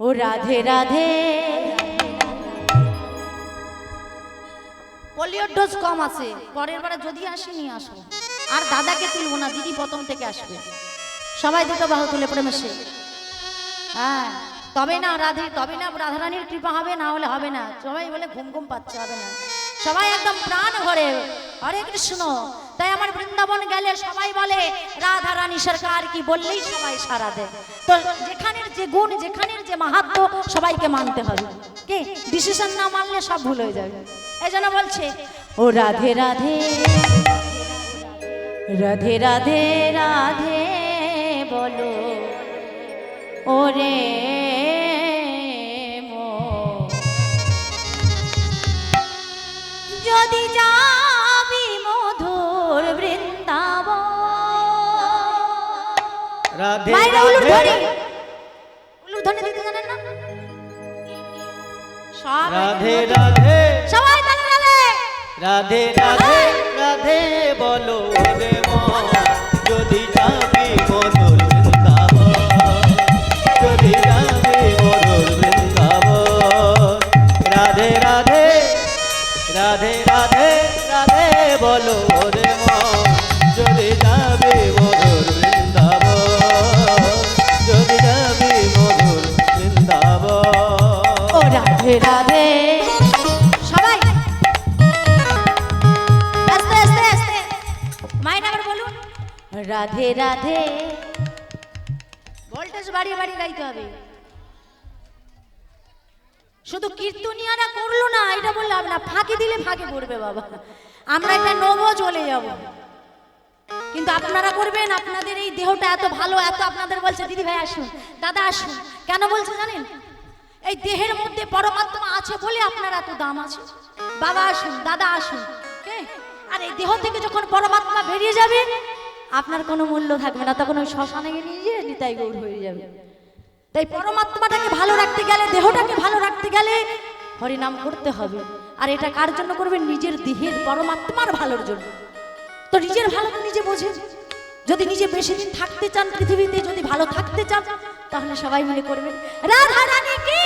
ও Radhe Radhe. পোলিওর dose কম আছে, পরের বারে যদি আসি নিয়ে আসো। আর দাদাকে তুলবো না, দিদি প্রথম থেকে আসবে। সবাই দুটো বাহু তুলে প্রেমেশে। হ্যাঁ, তবে না রাধে, তবে না রাধারানীর কৃপা হবে, না হলে হবে না। সবাই বলে ঘুম ঘুম পাচ্ছে, হবে না। সবাই একদম প্রাণ ভরে হরে কৃষ্ণ। তাই আমার বৃন্দাবন গেলে সবাই বলে রাধা রানী সরকার কি, বললেই সবাই সারা দেয়। তো যেখানের যে গুণ, যেখানের যে মাহাত্ম্য, সবাইকে মানতে হবে। কি ডিসিশন না মানলে সব ভুল হয়ে যাবে। এই জন্য বলছে ও রাধে রাধে রাধে রাধে রাধে বলো ওরে যদি যাবি মধুর বৃন্দাবন। রাধে মায়েরা উলুর রাধে ধ্বনি, উলুর ধ্বনি দিতে জানেন না? সব রাধে রাধে সবাই তালে তালে রাধে রাধে রাধে বলো রে মন, যদি যাবি মধুর বৃন্দাবন, যদি যাবি মধুর বৃন্দাবন। রাধে রাধে রাধে রাধে রাধে বলো রে মন, যদি যাবি মধুর বৃন্দাবন, যদি যাবি মধুর বৃন্দাবন। ও রাধে রাধে। সবাই আস্তে আস্তে আস্তে মায়েরা আবার বলুন রাধে রাধে। ভোল্টেজ বাড়িয়ে বাড়িয়ে গাইতে হবে। শুধু কীর্তনিয়ারা করলো না এটা বললে হবে না, ফাঁকি দিলে ফাঁকে পড়বে বাবা। আমরা একটা নবো চলে যাব, কিন্তু আপনারা করবেন। আপনাদের এই দেহটা এত ভালো, এত আপনাদের বলছে দিদি ভাই আসুন, দাদা আসুন। কেন বলছে জানেন? এই দেহের মধ্যে পরমাত্মা আছে বলে আপনার এত দাম আছে। বাবা আসুন, দাদা আসুন। আর এই দেহ থেকে যখন পরমাত্মা বেরিয়ে যাবে, আপনার কোনো মূল্য থাকবে না। তখন ওই শ্মশানে গিয়ে নিয়ে নিতাই গৌর হয়ে যাবে। তাই পরমাত্মাটাকে ভালো রাখতে গেলে, দেহটাকে ভালো রাখতে গেলে হরিনাম করতে হবে। আর এটা কার জন্য করবেন? নিজের দেহের পরমাত্মার ভালোর জন্য। তো নিজের ভালো তো নিজে বোঝেন। যদি নিজে বেশি দিন থাকতে চান পৃথিবীতে, যদি ভালো থাকতে চান, তাহলে সবাই মিলে করবেন রাধা রানী কি।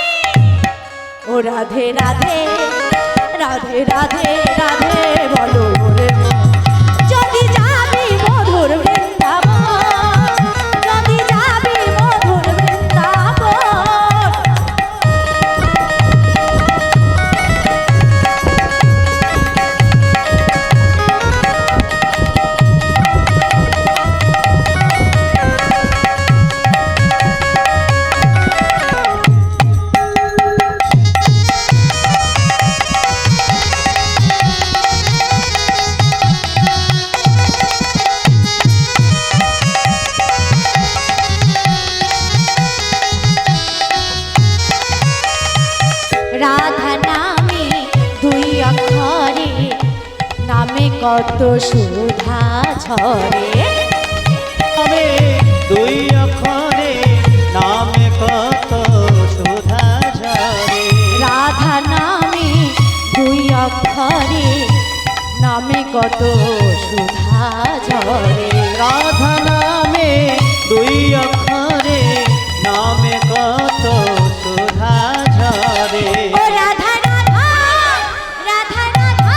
ও রাধে রাধে রাধে রাধে রাধে বলো রে মন, যদি যাবি মধুর বৃন্দাবন, যদি যাবি মধুর বৃন্দাবন। রাধা নামে দুই অক্ষরে, নামে কত সুধা ঝরে। আমি দুই অক্ষরে, নামে কত সুধা ঝরে। রাধা নামে দুই অক্ষরে, নামে কত সুধা ঝরে। রাধা নামে দুই অক্ষরে, নামে কত সুধা ঝরে। ও রাধা রাধা রাধা রাধা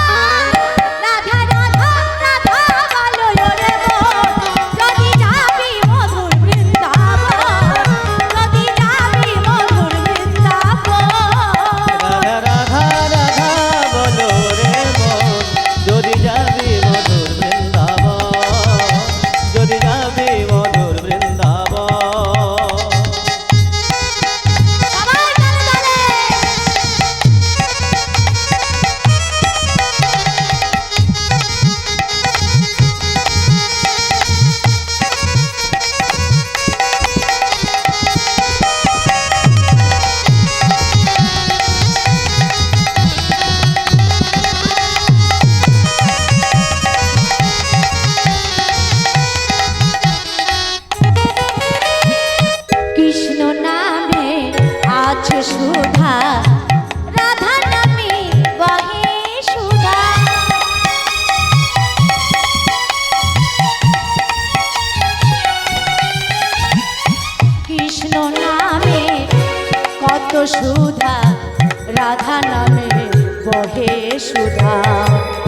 রাধা রাধা রাধা বলো রে মন, যদি যাবি মধুর বৃন্দাবন, যদি যাবি মধুর বৃন্দাবন। রাধা রাধা রাধা বলো রে মন, যদি যাবি মধুর বৃন্দাবন, যদি যাবি মধুর বৃন্দাবন। সবাই তালে তালে। কৃষ্ণ নামে আছে সুধা, রাধা নামে বহে সুধা। কৃষ্ণ নামে সুধা, রাধা নামে বহে সুধা।